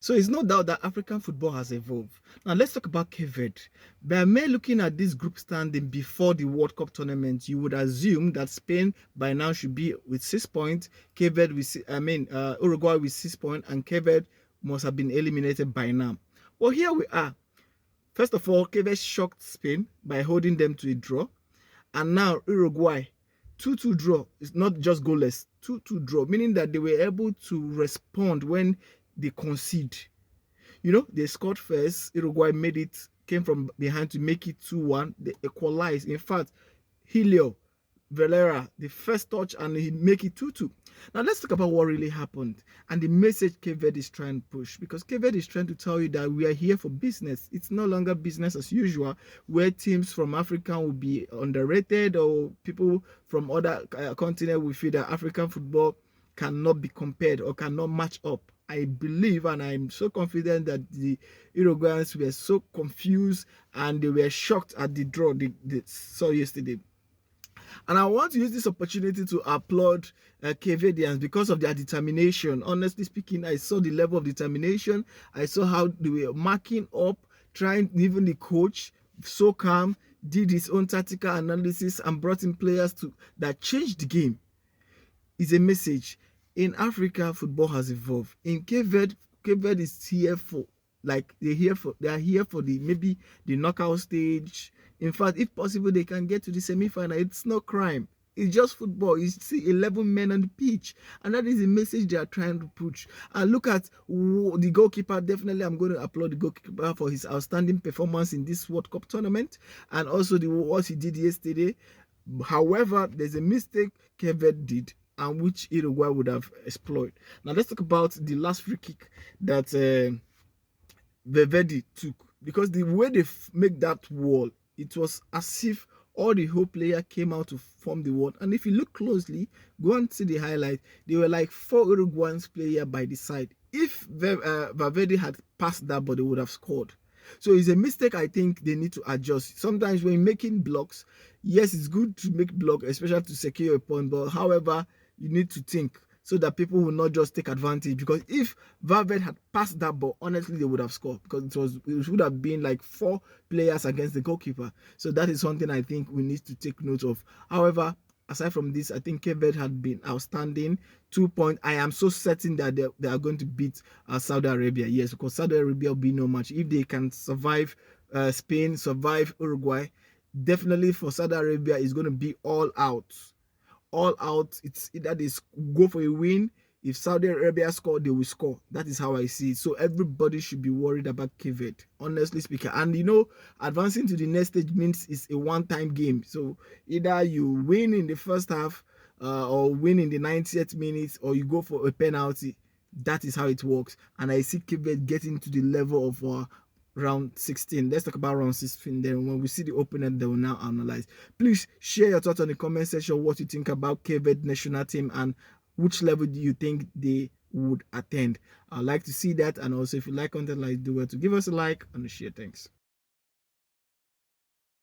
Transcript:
So it's no doubt that African football has evolved. Now let's talk about Cape Verde. By mere looking at this group standing before the World Cup tournament, you would assume that Spain by now should be with 6 points, Cape Verde with Uruguay with 6 points, and Cape Verde must have been eliminated by now. Well, here we are. First of all, Cape Verde shocked Spain by holding them to a draw, and now Uruguay 2-2 draw. It's not just goalless, 2-2 draw, meaning that they were able to respond when they concede. They scored first. Uruguay came from behind to make it 2-1. They equalized. In fact, Helio Valera, the first touch, and he make it 2-2. Now let's talk about what really happened and the message Cape Verde is trying to push, because Cape Verde is trying to tell you that we are here for business. It's no longer business as usual, where teams from Africa will be underrated, or people from other continents will feel that African football cannot be compared or cannot match up. I believe and I'm so confident that the Uruguayans were so confused and they were shocked at the draw they saw yesterday. And I want to use this opportunity to applaud Cape Verdeans because of their determination. Honestly speaking, I saw the level of determination. I saw how they were marking up, trying, even the coach, so calm, did his own tactical analysis and brought in players that changed the game. It's a message. In Africa, football has evolved. In Cape Verde is here for, like, they are here for maybe the knockout stage. In fact, if possible, they can get to the semi-final. It's no crime. It's just football. You see 11 men on the pitch, and that is the message they are trying to push. And look at the goalkeeper. Definitely, I'm going to applaud the goalkeeper for his outstanding performance in this World Cup tournament, and also what he did yesterday. However, there's a mistake Cape Verde did, and which Uruguay would have exploited. Now let's talk about the last free kick that Valverde took, because the way they make that wall, it was as if all the whole player came out to form the wall. And if you look closely, go and see the highlight, there were like 4 Uruguayan players by the side. If Valverde had passed that ball, they would have scored. So it's a mistake I think they need to adjust. Sometimes when making blocks, yes, it's good to make block, especially to secure a point, but however, you need to think so that people will not just take advantage. Because if Valverde had passed that ball, honestly, they would have scored, because it would have been like 4 players against the goalkeeper. So that is something I think we need to take note of. However, aside from this, I think Cape Verde had been outstanding. 2 points. I am so certain that they are going to beat Saudi Arabia. Yes, because Saudi Arabia will be no match. If they can survive Spain, survive Uruguay, definitely for Saudi Arabia, it's going to be all out. All out. It's either they go for a win. If Saudi Arabia score, they will score. That is how I see it. So everybody should be worried about Cape Verde, honestly speaking. And advancing to the next stage means it's a one-time game. So either you win in the first half or win in the 90th minute, or you go for a penalty. That is how it works. And I see Cape Verde getting to the level of round 16. Let's talk about round 16. Then when we see the opponent, they will now analyze. Please share your thoughts on the comment section, what you think about Cape Verde national team and which level do you think they would attend. I'd like to see that. And also, if you like content like, do well to give us a like and a share. Thanks.